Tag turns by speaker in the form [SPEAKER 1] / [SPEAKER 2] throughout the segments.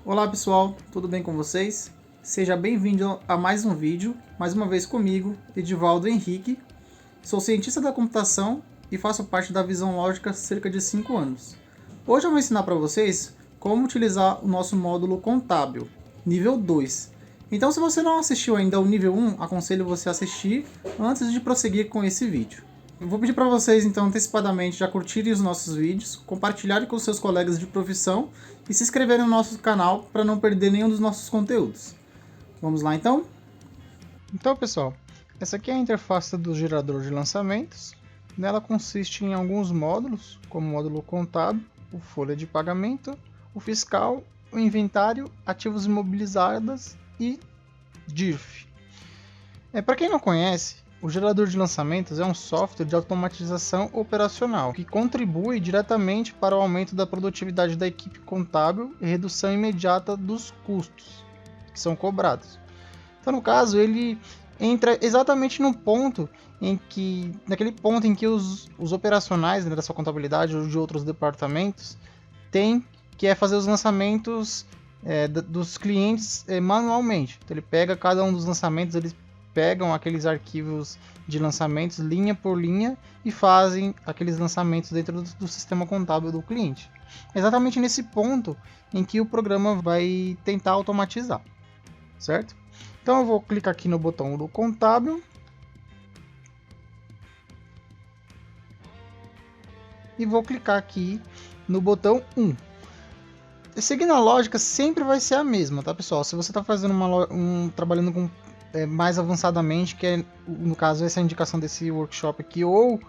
[SPEAKER 1] Olá pessoal, tudo bem com vocês? Seja bem-vindo a mais um vídeo, mais uma vez comigo, Edivaldo Henrique. Sou cientista da computação e faço parte da Visão Lógica há cerca de 5 anos. Hoje eu vou ensinar para vocês como utilizar o nosso módulo contábil, nível 2. Então se você não assistiu ainda ao nível 1, aconselho você a assistir antes de prosseguir com esse vídeo. Eu vou pedir para vocês, então, antecipadamente, já curtirem os nossos vídeos, compartilharem com seus colegas de profissão e se inscreverem no nosso canal para não perder nenhum dos nossos conteúdos. Vamos lá, então?
[SPEAKER 2] Então, pessoal, essa aqui é a interface do gerador de lançamentos. Nela consiste em alguns módulos, como o módulo contábil, o folha de pagamento, o fiscal, o inventário, ativos imobilizados e DIRF. Para quem não conhece, o gerador de lançamentos é um software de automatização operacional que contribui diretamente para o aumento da produtividade da equipe contábil e redução imediata dos custos que são cobrados. Então, no caso, ele entra exatamente naquele ponto em que os operacionais, né, da sua contabilidade ou de outros departamentos têm que fazer os lançamentos dos clientes manualmente. Então, ele pega cada um dos lançamentos, eles pegam aqueles arquivos de lançamentos linha por linha e fazem aqueles lançamentos dentro do sistema contábil do cliente. É exatamente nesse ponto em que o programa vai tentar automatizar, certo? Então eu vou clicar aqui no botão do contábil e vou clicar aqui no botão 1. Seguindo a lógica, sempre vai ser a mesma, tá, pessoal? Se você está fazendo trabalhando com mais avançadamente, que é, no caso, essa indicação desse workshop aqui, ou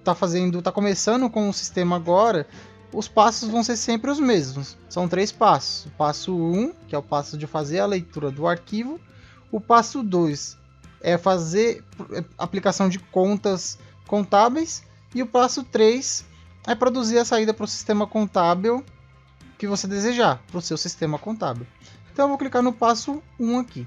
[SPEAKER 2] tá começando com o sistema agora, os passos vão ser sempre os mesmos. São 3 passos. O passo 1, que é o passo de fazer a leitura do arquivo. O passo 2 é fazer aplicação de contas contábeis. E o passo 3 é produzir a saída para o sistema contábil que você desejar, para o seu sistema contábil. Então eu vou clicar no passo 1 aqui.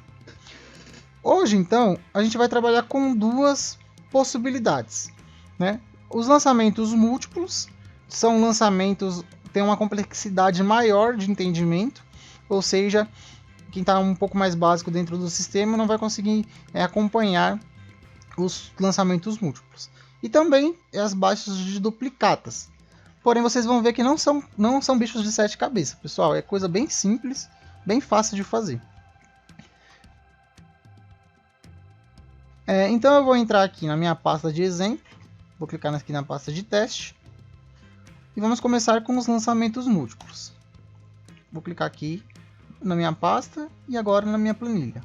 [SPEAKER 2] Hoje, então, a gente vai trabalhar com duas possibilidades, né? Os lançamentos múltiplos são lançamentos que têm uma complexidade maior de entendimento, ou seja, quem está um pouco mais básico dentro do sistema não vai conseguir acompanhar os lançamentos múltiplos. E também as baixas de duplicatas. Porém, vocês vão ver que não são bichos de 7 cabeças, pessoal. É coisa bem simples, bem fácil de fazer. Então eu vou entrar aqui na minha pasta de exemplo, vou clicar aqui na pasta de teste e vamos começar com os lançamentos múltiplos. Vou clicar aqui na minha pasta e agora na minha planilha.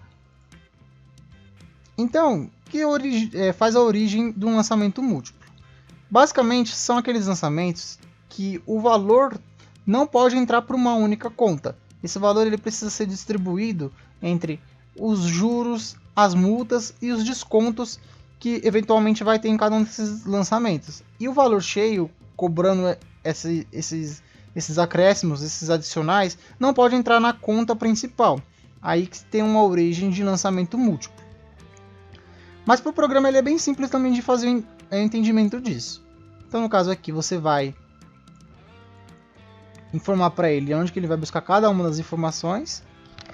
[SPEAKER 2] Então, o que faz a origem de um lançamento múltiplo? Basicamente, são aqueles lançamentos que o valor não pode entrar para uma única conta. Esse valor ele precisa ser distribuído entre os juros, as multas e os descontos que eventualmente vai ter em cada um desses lançamentos. E o valor cheio, cobrando esses acréscimos, esses adicionais, não pode entrar na conta principal. Aí que tem uma origem de lançamento múltiplo. Mas para o programa ele é bem simples também de fazer o entendimento disso. Então no caso aqui você vai informar para ele onde que ele vai buscar cada uma das informações.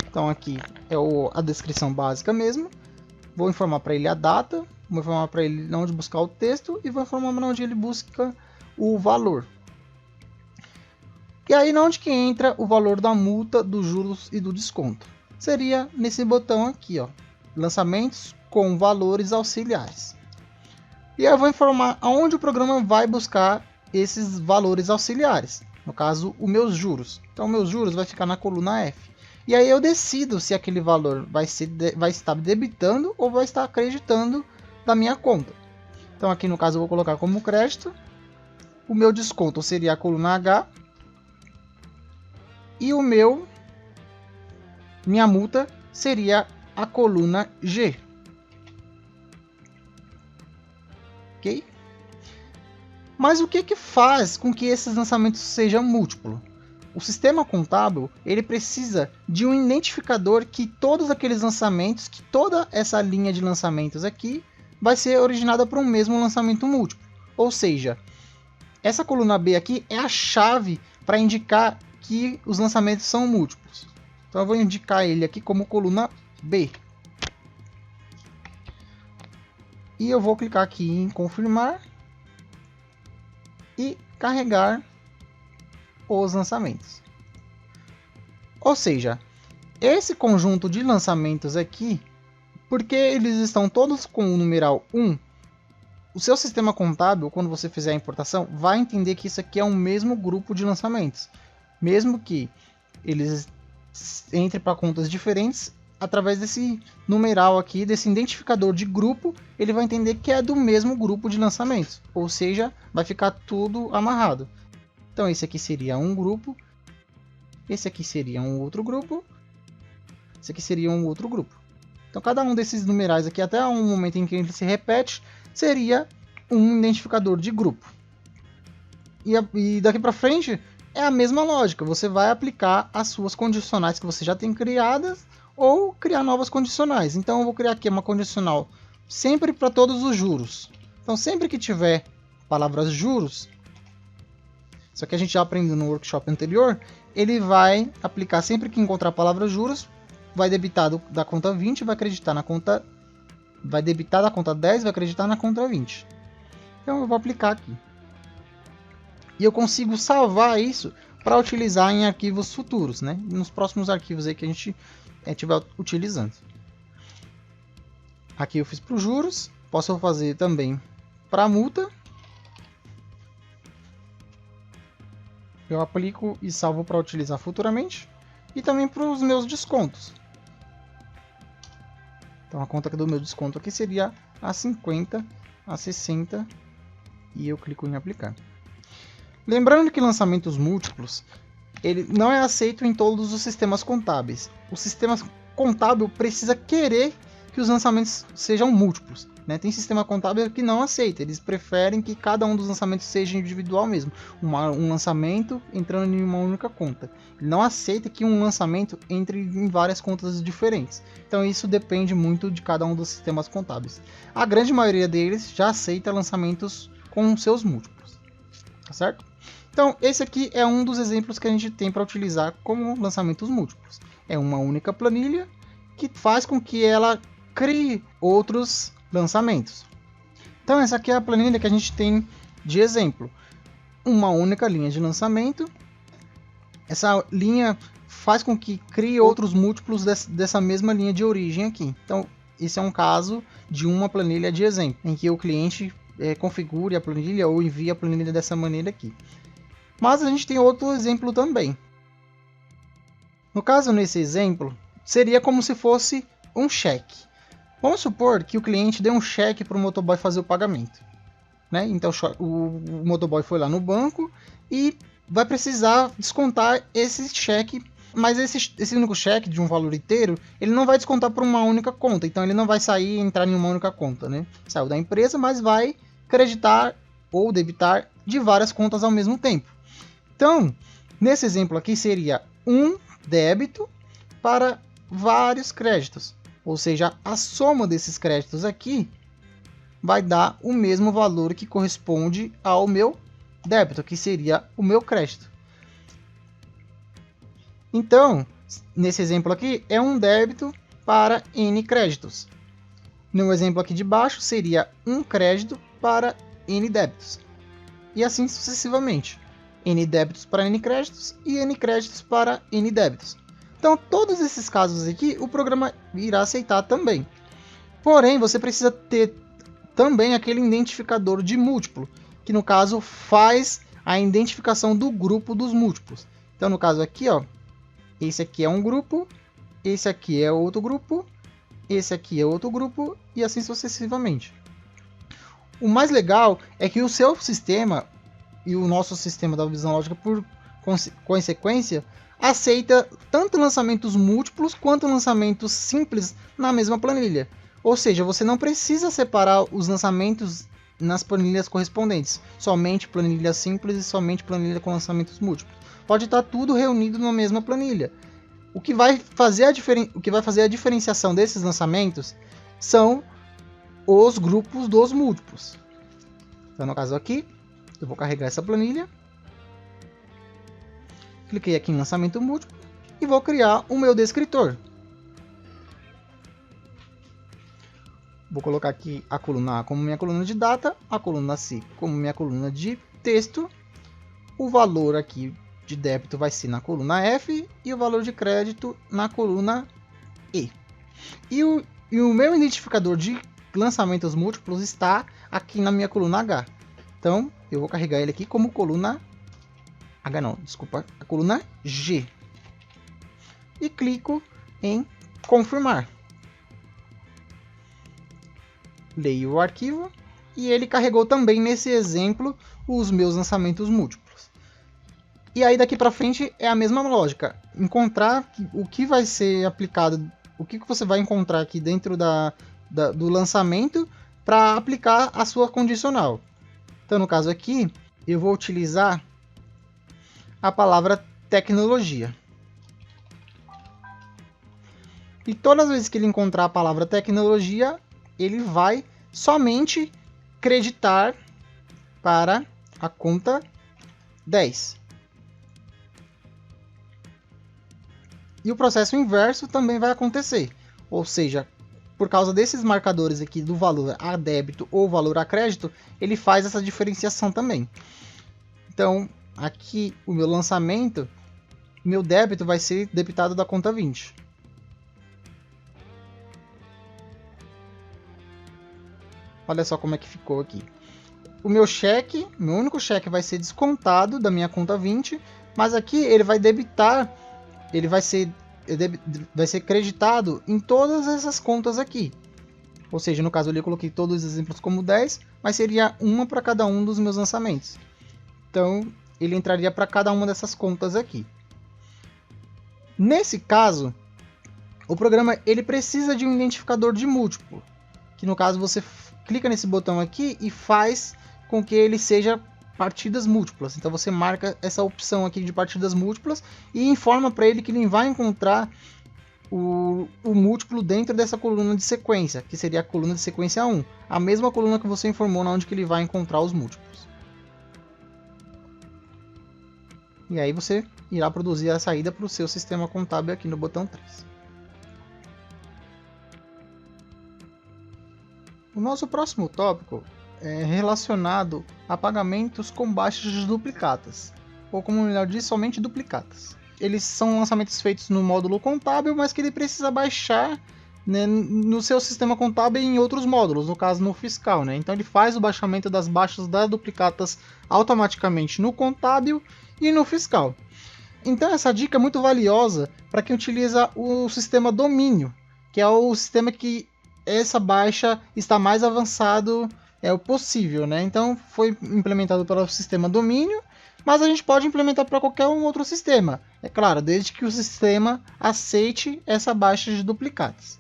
[SPEAKER 2] Então aqui é a descrição básica mesmo. Vou informar para ele a data, vou informar para ele onde buscar o texto e vou informar para onde ele busca o valor. E aí onde que entra o valor da multa, dos juros e do desconto? Seria nesse botão aqui, ó, lançamentos com valores auxiliares. E aí eu vou informar aonde o programa vai buscar esses valores auxiliares. No caso, os meus juros. Então, meus juros vai ficar na coluna F. E aí eu decido se aquele valor vai estar debitando ou vai estar acreditando da minha conta. Então aqui no caso eu vou colocar como crédito. O meu desconto seria a coluna H. E minha multa seria a coluna G. Ok? Mas o que faz com que esses lançamentos sejam múltiplos? O sistema contábil ele precisa de um identificador que todos aqueles lançamentos, que toda essa linha de lançamentos aqui vai ser originada por um mesmo lançamento múltiplo. Ou seja, essa coluna B aqui é a chave para indicar que os lançamentos são múltiplos. Então eu vou indicar ele aqui como coluna B. E eu vou clicar aqui em confirmar e carregar os lançamentos. Ou seja, esse conjunto de lançamentos aqui, porque eles estão todos com o numeral 1, o seu sistema contábil, quando você fizer a importação, vai entender que isso aqui é um mesmo grupo de lançamentos. Mesmo que eles entrem para contas diferentes, através desse numeral aqui, desse identificador de grupo, ele vai entender que é do mesmo grupo de lançamentos. Ou seja, vai ficar tudo amarrado. Então esse aqui seria um grupo, esse aqui seria um outro grupo, esse aqui seria um outro grupo. Então cada um desses numerais aqui, até um momento em que ele se repete, seria um identificador de grupo. E daqui para frente é a mesma lógica. Você vai aplicar as suas condicionais que você já tem criadas ou criar novas condicionais. Então eu vou criar aqui uma condicional sempre para todos os juros. Então sempre que tiver palavras juros, isso aqui a gente já aprendeu no workshop anterior, ele vai aplicar sempre que encontrar a palavra juros, vai debitar da conta 20, vai acreditar na conta, vai debitar da conta 10, vai acreditar na conta 20. Então eu vou aplicar aqui. E eu consigo salvar isso para utilizar em arquivos futuros, né? Nos próximos arquivos aí que a gente estiver utilizando. Aqui eu fiz para os juros, posso fazer também para a multa. Eu aplico e salvo para utilizar futuramente. E também para os meus descontos. Então a conta do meu desconto aqui seria a 50, a 60 e eu clico em aplicar. Lembrando que lançamentos múltiplos, ele não é aceito em todos os sistemas contábeis. O sistema contábil precisa querer que os lançamentos sejam múltiplos, né? Tem sistema contábil que não aceita, eles preferem que cada um dos lançamentos seja individual mesmo, um lançamento entrando em uma única conta. Ele não aceita que um lançamento entre em várias contas diferentes. Então isso depende muito de cada um dos sistemas contábeis. A grande maioria deles já aceita lançamentos com seus múltiplos, tá certo? Então esse aqui é um dos exemplos que a gente tem para utilizar como lançamentos múltiplos. É uma única planilha que faz com que ela crie outros lançamentos. Então essa aqui é a planilha que a gente tem de exemplo. Uma única linha de lançamento. Essa linha faz com que crie outros múltiplos dessa mesma linha de origem aqui. Então esse é um caso de uma planilha de exemplo, em que o cliente configure a planilha ou envie a planilha dessa maneira aqui. Mas a gente tem outro exemplo também. No caso, nesse exemplo, seria como se fosse um cheque. Vamos supor que o cliente deu um cheque para o motoboy fazer o pagamento, né? Então o motoboy foi lá no banco e vai precisar descontar esse cheque, mas esse único cheque de um valor inteiro, ele não vai descontar por uma única conta, então ele não vai sair e entrar em uma única conta, né? Saiu da empresa, mas vai creditar ou debitar de várias contas ao mesmo tempo. Então, nesse exemplo aqui seria um débito para vários créditos. Ou seja, a soma desses créditos aqui vai dar o mesmo valor que corresponde ao meu débito, que seria o meu crédito. Então, nesse exemplo aqui, é um débito para N créditos. No exemplo aqui de baixo, seria um crédito para N débitos. E assim sucessivamente. N débitos para N créditos e N créditos para N débitos. Então, todos esses casos aqui, o programa irá aceitar também. Porém, você precisa ter também aquele identificador de múltiplo, que no caso faz a identificação do grupo dos múltiplos. Então, no caso aqui, ó, esse aqui é um grupo, esse aqui é outro grupo, esse aqui é outro grupo e assim sucessivamente. O mais legal é que o seu sistema e o nosso sistema da visão lógica, por consequência, aceita tanto lançamentos múltiplos quanto lançamentos simples na mesma planilha. Ou seja, você não precisa separar os lançamentos nas planilhas correspondentes. Somente planilha simples e somente planilha com lançamentos múltiplos. Pode estar tudo reunido na mesma planilha. O que vai fazer a diferenciação desses lançamentos são os grupos dos múltiplos. Então, no caso aqui, eu vou carregar essa planilha. Cliquei aqui em lançamento múltiplo e vou criar o meu descritor. Vou colocar aqui a coluna A como minha coluna de data, a coluna C como minha coluna de texto. O valor aqui de débito vai ser na coluna F e o valor de crédito na coluna E. E o meu identificador de lançamentos múltiplos está aqui na minha coluna H. Então, eu vou carregar ele aqui como coluna H não, desculpa, a coluna G. E clico em confirmar. Leio o arquivo e ele carregou também nesse exemplo os meus lançamentos múltiplos. E aí daqui para frente é a mesma lógica, encontrar o que vai ser aplicado, o que você vai encontrar aqui dentro do lançamento para aplicar a sua condicional. Então no caso aqui eu vou utilizar a palavra tecnologia. E todas as vezes que ele encontrar a palavra tecnologia, ele vai somente creditar para a conta 10. E o processo inverso também vai acontecer. Ou seja, por causa desses marcadores aqui do valor a débito ou valor a crédito, ele faz essa diferenciação também. Então, aqui o meu lançamento, meu débito vai ser debitado da conta 20. Olha só como é que ficou aqui. O meu cheque, meu único cheque vai ser descontado da minha conta 20, mas aqui ele vai debitar, ele vai ser creditado em todas essas contas aqui. Ou seja, no caso ali eu coloquei todos os exemplos como 10, mas seria uma para cada um dos meus lançamentos. Então, ele entraria para cada uma dessas contas aqui. Nesse caso, o programa ele precisa de um identificador de múltiplo, que no caso você clica nesse botão aqui e faz com que ele seja partidas múltiplas. Então você marca essa opção aqui de partidas múltiplas e informa para ele que ele vai encontrar o múltiplo dentro dessa coluna de sequência, que seria a coluna de sequência 1, a mesma coluna que você informou na onde que ele vai encontrar os múltiplos. E aí você irá produzir a saída para o seu sistema contábil aqui no botão 3. O nosso próximo tópico é relacionado a pagamentos com baixas de duplicatas, ou como melhor diz, somente duplicatas. Eles são lançamentos feitos no módulo contábil, mas que ele precisa baixar, né, no seu sistema contábil e em outros módulos, no caso no fiscal, né? Então ele faz o baixamento das baixas das duplicatas automaticamente no contábil e no fiscal. Então essa dica é muito valiosa para quem utiliza o sistema domínio, que é o sistema que essa baixa está mais avançado o possível, né? Então foi implementado pelo sistema domínio, mas a gente pode implementar para qualquer um outro sistema, é claro, desde que o sistema aceite essa baixa de duplicatas.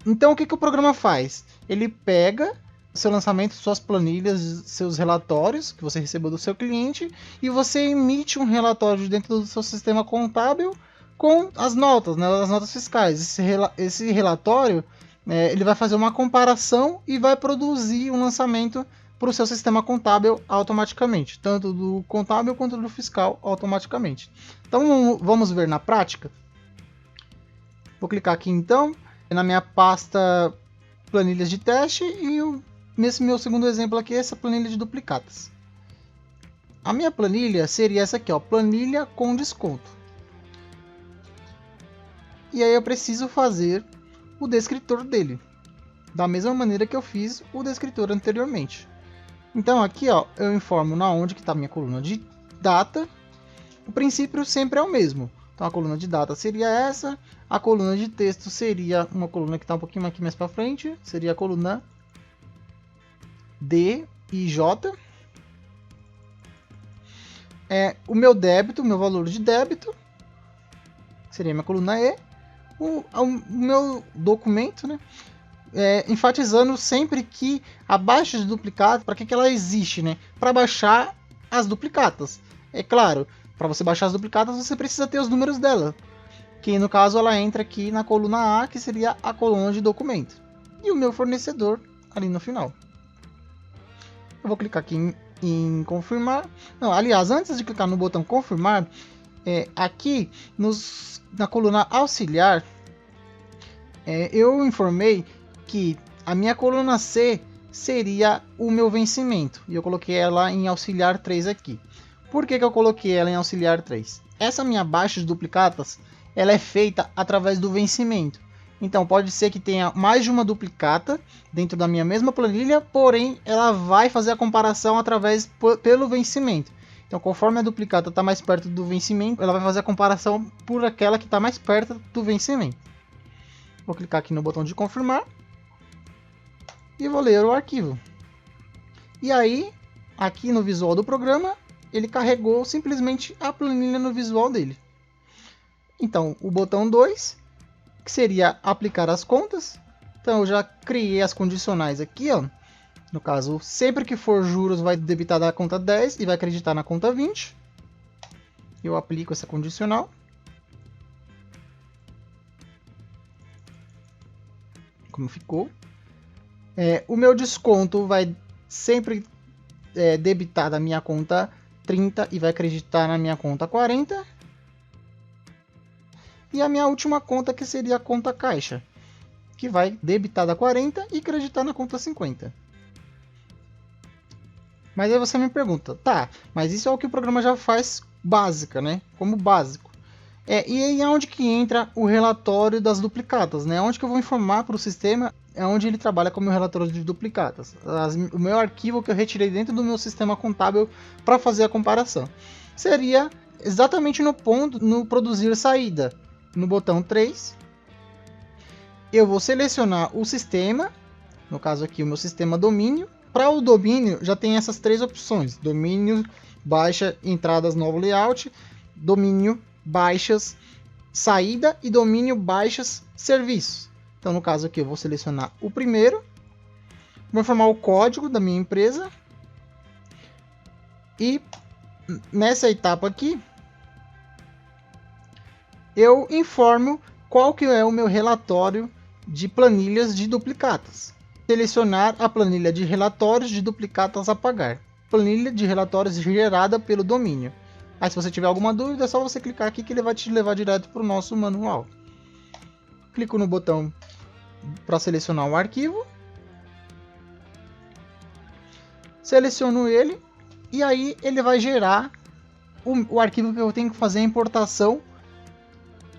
[SPEAKER 2] Então o que o programa faz? Ele pega seu lançamento, suas planilhas, seus relatórios que você recebeu do seu cliente e você emite um relatório dentro do seu sistema contábil com as notas, né, as notas fiscais. Esse relatório ele vai fazer uma comparação e vai produzir um lançamento para o seu sistema contábil automaticamente, tanto do contábil quanto do fiscal automaticamente. Então vamos ver na prática. Vou clicar aqui então na minha pasta planilhas de teste e nesse meu segundo exemplo aqui essa planilha de duplicatas. A minha planilha seria essa aqui, ó, planilha com desconto. E aí eu preciso fazer o descritor dele, da mesma maneira que eu fiz o descritor anteriormente. Então aqui, ó, eu informo na onde que está a minha coluna de data. O princípio sempre é o mesmo. Então a coluna de data seria essa, a coluna de texto seria uma coluna que está um pouquinho aqui mais para frente, seria a coluna D e J. O meu débito, o meu valor de débito, seria a minha coluna E. O meu documento, né? Enfatizando sempre que a baixa de duplicatas, para que ela existe, né? Para baixar as duplicatas. É claro, para você baixar as duplicatas você precisa ter os números dela, que no caso ela entra aqui na coluna A, que seria a coluna de documento, e o meu fornecedor ali no final. Eu vou clicar aqui em confirmar. Não, aliás, antes de clicar no botão confirmar, Aqui na coluna auxiliar, eu informei que a minha coluna C seria o meu vencimento, e eu coloquei ela em auxiliar 3 aqui. Por que eu coloquei ela em auxiliar 3? Essa minha baixa de duplicatas, ela é feita através do vencimento. Então pode ser que tenha mais de uma duplicata dentro da minha mesma planilha, porém ela vai fazer a comparação pelo vencimento. Então conforme a duplicata está mais perto do vencimento, ela vai fazer a comparação por aquela que está mais perto do vencimento. Vou clicar aqui no botão de confirmar e vou ler o arquivo. E aí, aqui no visual do programa, ele carregou simplesmente a planilha no visual dele. Então, o botão 2, que seria aplicar as contas. Então, eu já criei as condicionais aqui, ó. No caso, sempre que for juros, vai debitar da conta 10 e vai acreditar na conta 20. Eu aplico essa condicional. Como ficou. O meu desconto vai sempre debitar da minha conta 30 e vai acreditar na minha conta 40. E a minha última conta, que seria a conta caixa, que vai debitar da 40 e acreditar na conta 50. Mas aí você me pergunta, tá, mas isso é o que o programa já faz básica, né? Como básico. E aí é onde que entra o relatório das duplicatas, né? Onde que eu vou informar para o sistema, é onde ele trabalha com o meu relatório de duplicatas. O meu arquivo que eu retirei dentro do meu sistema contábil para fazer a comparação. Seria exatamente no ponto, no produzir saída. No botão 3, eu vou selecionar o sistema, no caso aqui o meu sistema domínio. Para o domínio já tem essas 3 opções: domínio, baixa, entradas, novo layout, domínio, baixas, saída e domínio, baixas, serviços. Então no caso aqui eu vou selecionar o primeiro, vou informar o código da minha empresa e nessa etapa aqui eu informo qual que é o meu relatório de planilhas de duplicatas. Selecionar a planilha de relatórios de duplicatas a pagar. Planilha de relatórios gerada pelo domínio. Aí se você tiver alguma dúvida, é só você clicar aqui que ele vai te levar direto para o nosso manual. Clico no botão para selecionar o arquivo. Seleciono ele e aí ele vai gerar o arquivo que eu tenho que fazer a importação,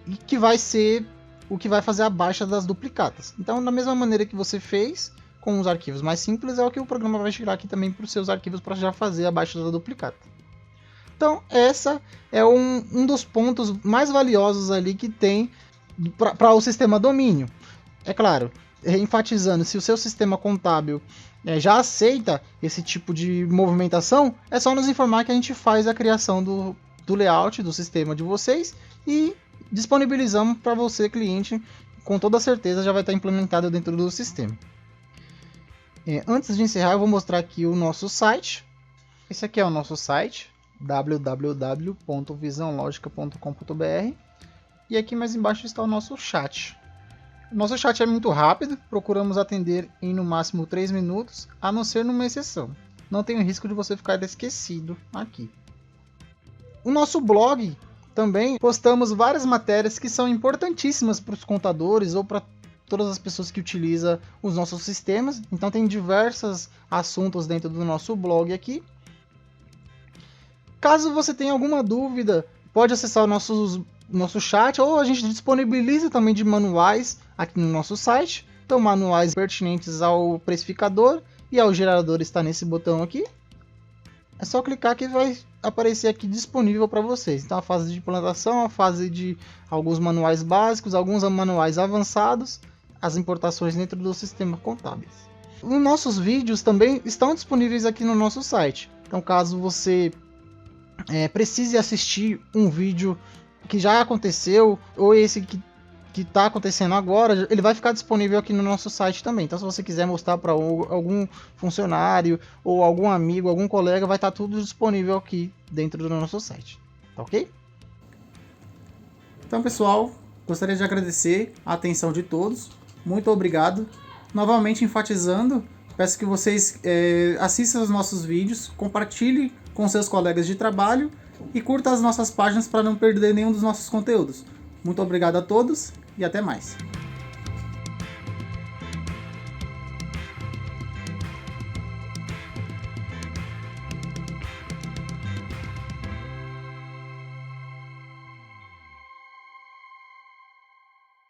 [SPEAKER 2] e que vai ser o que vai fazer a baixa das duplicatas. Então, da mesma maneira que você fez com os arquivos mais simples, é o que o programa vai gerar aqui também para os seus arquivos para já fazer a baixa da duplicata. Então, essa é um dos pontos mais valiosos ali que tem para o sistema domínio. É claro, enfatizando, se o seu sistema contábil já aceita esse tipo de movimentação, é só nos informar que a gente faz a criação do layout do sistema de vocês e disponibilizamos para você, cliente, com toda certeza já vai estar implementado dentro do sistema. Antes de encerrar, eu vou mostrar aqui o nosso site. Esse aqui é o nosso site, www.visãologica.com.br, e aqui mais embaixo está o nosso chat. O nosso chat é muito rápido, procuramos atender em no máximo 3 minutos, a não ser numa exceção. Não tem o risco de você ficar esquecido aqui. O nosso blog também postamos várias matérias que são importantíssimas para os contadores ou para todas as pessoas que utilizam os nossos sistemas. Então tem diversos assuntos dentro do nosso blog aqui. Caso você tenha alguma dúvida, pode acessar o nosso chat, ou a gente disponibiliza também de manuais aqui no nosso site. Então manuais pertinentes ao precificador e ao gerador está nesse botão aqui. É só clicar que vai aparecer aqui disponível para vocês. Então a fase de implantação, a fase de alguns manuais básicos, alguns manuais avançados, as importações dentro do sistema contábil. Os nossos vídeos também estão disponíveis aqui no nosso site. Então caso você precise assistir um vídeo que já aconteceu, ou esse que está acontecendo agora, ele vai ficar disponível aqui no nosso site também. Então se você quiser mostrar para algum funcionário, ou algum amigo, algum colega, vai estar tudo disponível aqui dentro do nosso site. Tá ok?
[SPEAKER 1] Então pessoal, gostaria de agradecer a atenção de todos. Muito obrigado. Novamente enfatizando, peço que vocês assistam os nossos vídeos, compartilhem com seus colegas de trabalho e curta as nossas páginas para não perder nenhum dos nossos conteúdos. Muito obrigado a todos e até mais.